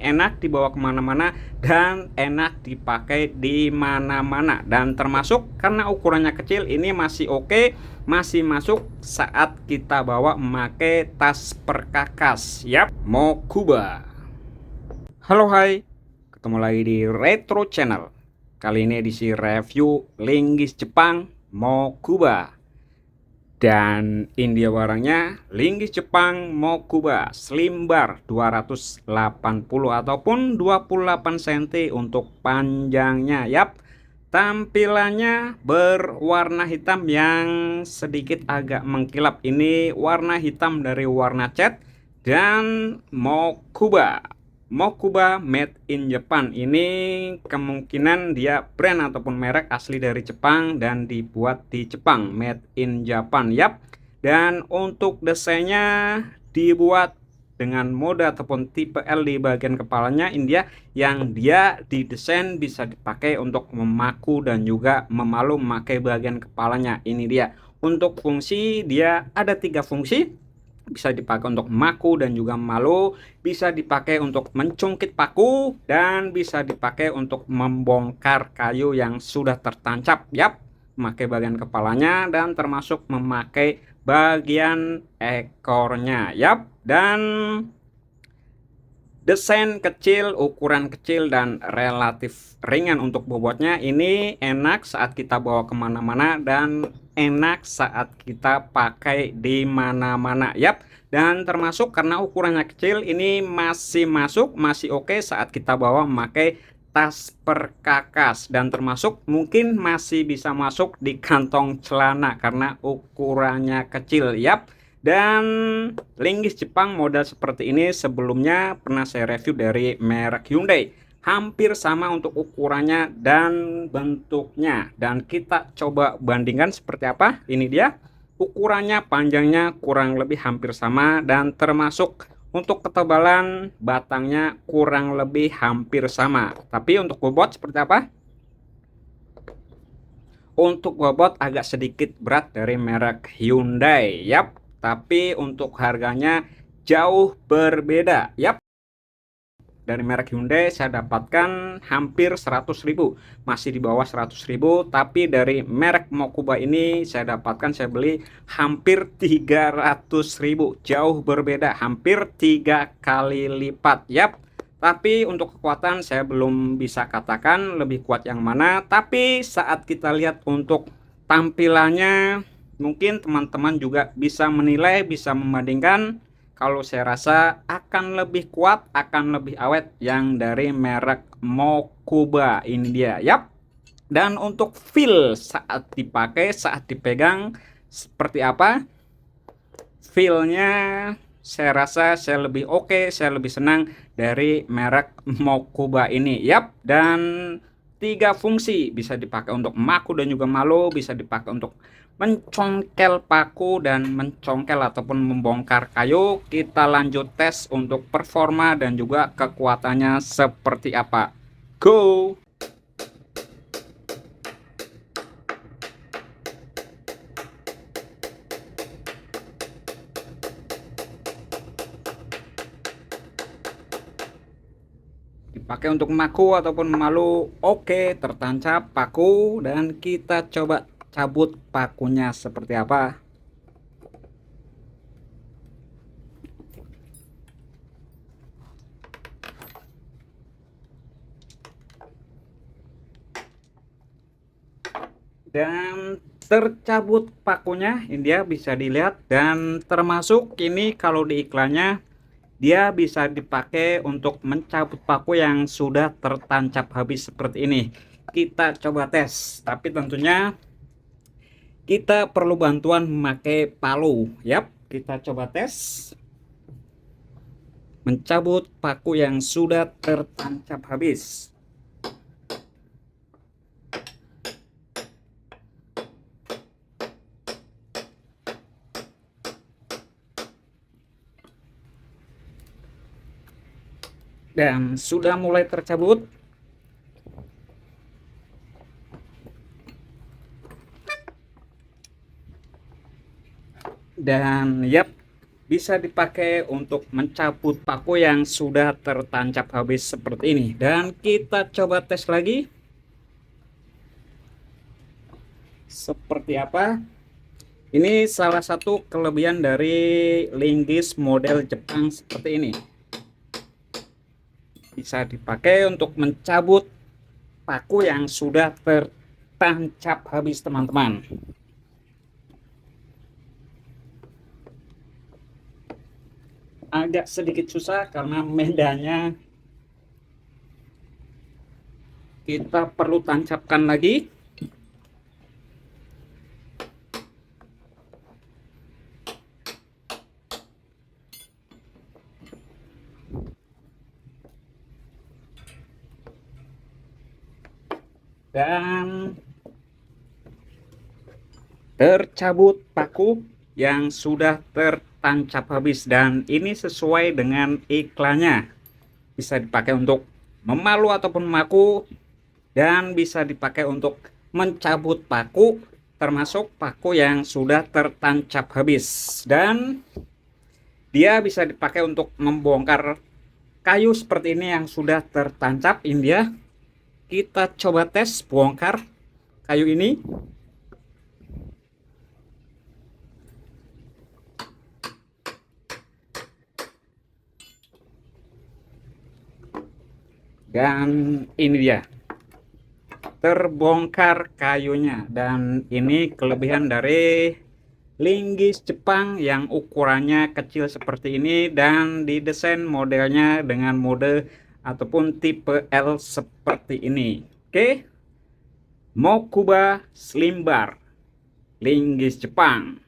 enak dibawa kemana-mana dan enak dipakai di mana-mana, dan termasuk karena ukurannya kecil ini masih oke, masih masuk saat kita bawa memakai tas perkakas. Yap, Mokuba. Halo, hai, ketemu lagi di Retro Channel. Kali ini edisi review linggis Jepang Mokuba, dan India barangnya linggis Jepang Mokuba slim bar 280 ataupun 28 cm untuk panjangnya. Yap, tampilannya berwarna hitam yang sedikit agak mengkilap. Ini warna hitam dari warna cat. Dan Mokuba made in Japan. Ini kemungkinan dia brand ataupun merek asli dari Jepang dan dibuat di Jepang, made in Japan. Yap. Dan untuk desainnya dibuat dengan mode ataupun tipe L di bagian kepalanya India, yang dia didesain bisa dipakai untuk memaku dan juga memalu memakai bagian kepalanya. Ini dia. Untuk fungsi dia ada 3 fungsi. Bisa dipakai untuk maku dan juga malu, bisa dipakai untuk mencungkit paku, dan bisa dipakai untuk membongkar kayu yang sudah tertancap. Yap, memakai bagian kepalanya dan termasuk memakai bagian ekornya. Yap, dan desain kecil, ukuran kecil, dan relatif ringan untuk bobotnya. Ini enak saat kita bawa kemana-mana dan enak saat kita pakai di mana-mana. Yap, dan termasuk karena ukurannya kecil, ini masih masuk, masih oke saat kita bawa memakai tas perkakas, dan termasuk mungkin masih bisa masuk di kantong celana karena ukurannya kecil. Yap. Dan linggis Jepang model seperti ini sebelumnya pernah saya review dari merek Hyundai. Hampir sama untuk ukurannya dan bentuknya. Dan kita coba bandingkan seperti apa. Ini dia. Ukurannya, panjangnya kurang lebih hampir sama, dan termasuk untuk ketebalan batangnya kurang lebih hampir sama. Tapi untuk bobot seperti apa? Untuk bobot agak sedikit berat dari merek Hyundai. Yap, tapi untuk harganya jauh berbeda. Yap, dari merek Hyundai saya dapatkan hampir 100.000, masih di bawah 100.000. Tapi dari merek Mokuba ini saya dapatkan, saya beli hampir 300.000, jauh berbeda, hampir 3 kali lipat. Yap, tapi untuk kekuatan saya belum bisa katakan lebih kuat yang mana. Tapi saat kita lihat untuk tampilannya, mungkin teman-teman juga bisa menilai, bisa membandingkan. Kalau saya rasa akan lebih kuat, akan lebih awet yang dari merek Mokuba ini dia. Yap. Dan untuk feel saat dipakai, saat dipegang seperti apa? Feelnya saya rasa saya lebih oke, saya lebih senang dari merek Mokuba ini. Yap. Dan 3 fungsi, bisa dipakai untuk maku dan juga malu, bisa dipakai untuk mencongkel paku dan mencongkel ataupun membongkar kayu. Kita lanjut tes untuk performa dan juga kekuatannya seperti apa. Go! Dipakai untuk maku ataupun malu, oke, tertancap paku, dan kita coba cabut pakunya seperti apa. Dan tercabut pakunya, ini dia bisa dilihat. Dan termasuk ini kalau di iklannya dia bisa dipakai untuk mencabut paku yang sudah tertancap habis seperti ini. Kita coba tes, tapi tentunya kita perlu bantuan memakai palu. Yap, kita coba tes mencabut paku yang sudah tertancap habis. Dan sudah mulai tercabut. Dan yap, bisa dipakai untuk mencabut paku yang sudah tertancap habis seperti ini. Dan kita coba tes lagi seperti apa. Ini salah satu kelebihan dari linggis model Jepang seperti ini, bisa dipakai untuk mencabut paku yang sudah tertancap habis teman-teman. Agak sedikit susah karena medanya kita perlu tancapkan lagi. Dan tercabut paku yang sudah tertancap habis, dan ini sesuai dengan iklannya. Bisa dipakai untuk memalu ataupun memaku, dan bisa dipakai untuk mencabut paku, termasuk paku yang sudah tertancap habis. Dan dia bisa dipakai untuk membongkar kayu seperti ini yang sudah tertancap. Ini dia, kita coba tes bongkar kayu ini. Dan ini dia, terbongkar kayunya. Dan ini kelebihan dari linggis Jepang yang ukurannya kecil seperti ini dan didesain modelnya dengan mode ataupun tipe L seperti ini. Oke, Mokuba Slim Bar linggis Jepang.